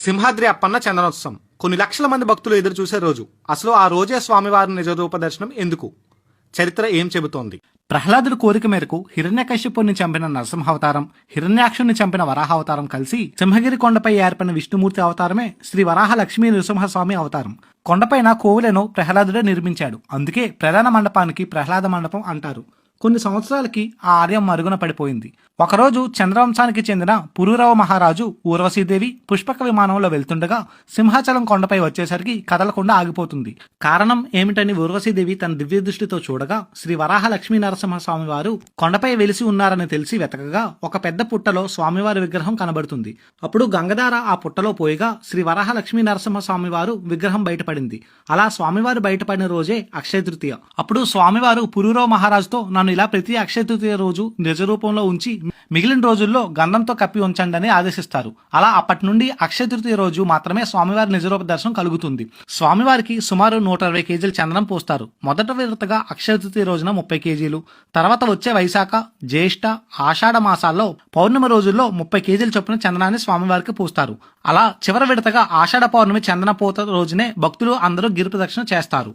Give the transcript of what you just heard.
సింహాద్రి అప్పన్న చందనోత్సవం కొన్ని లక్షల మంది భక్తులు ఎదురు చూసే రోజు. అసలు ఆ రోజే స్వామివారి నిజరూప దర్శనం ఎందుకు? చరిత్ర ఏం చెబుతోంది? ప్రహ్లాదుడి కోరిక మేరకు హిరణ్యకశ్యపుని చంపిన నరసింహావతారం, హిరణ్యాక్షుని చంపిన వరాహావతారం కలిసి సింహగిరి కొండపై ఏర్పడిన విష్ణుమూర్తి అవతారమే శ్రీ వరాహ లక్ష్మీ నృసింహస్వామి అవతారం. కొండపైన కోవెలను ప్రహ్లాదుడే నిర్మించాడు. అందుకే ప్రధాన మండపానికి ప్రహ్లాద మండపం అంటారు. కొన్ని సంవత్సరాలకి ఆ ఆలయం మరుగున పడిపోయింది. ఒకరోజు చంద్రవంశానికి చెందిన పురూరవ మహారాజు ఊర్వశీదేవి పుష్పక విమానంలో వెళ్తుండగా సింహాచలం కొండపై వచ్చేసరికి కదలకుండా ఆగిపోతుంది. కారణం ఏమిటని ఊర్వశీదేవి తన దివ్య దృష్టితో చూడగా శ్రీ వరాహ లక్ష్మీ నరసింహస్వామి వారు కొండపై వెలిసి ఉన్నారని తెలిసి వెతకగా ఒక పెద్ద పుట్టలో స్వామివారి విగ్రహం కనబడుతుంది. అప్పుడు గంగధార ఆ పుట్టలో పోయిగా శ్రీ వరాహ లక్ష్మీ నరసింహస్వామి వారు విగ్రహం బయటపడింది. అలా స్వామివారు బయటపడిన రోజే అక్షయ తృతీయ. అప్పుడు స్వామివారు పురూరవ మహారాజుతో నన్ను ఇలా ప్రతి అక్షయ తృతీయ రోజు నిజ రూపంలో ఉంచి మిగిలిన రోజుల్లో గంధంతో కప్పి ఉంచండి అని ఆదేశిస్తారు. అలా అప్పటి నుండి అక్షయ తృతీయ రోజు మాత్రమే స్వామివారి నిజరూప దర్శనం కలుగుతుంది. స్వామివారికి సుమారు 120 కేజీల చందనం పోస్తారు. మొదట విడతగా అక్షయ తృతీయ రోజున 30 కేజీలు, తర్వాత వచ్చే వైశాఖ, జ్యేష్ఠ, ఆషాఢ మాసాల్లో పౌర్ణమి రోజుల్లో 30 కేజీల చొప్పున చందనాన్ని స్వామివారికి పూస్తారు. అలా చివరి విడతగా ఆషాఢ పౌర్ణమి చందన పోత రోజునే భక్తులు అందరూ గిరి ప్రదక్షిణ చేస్తారు.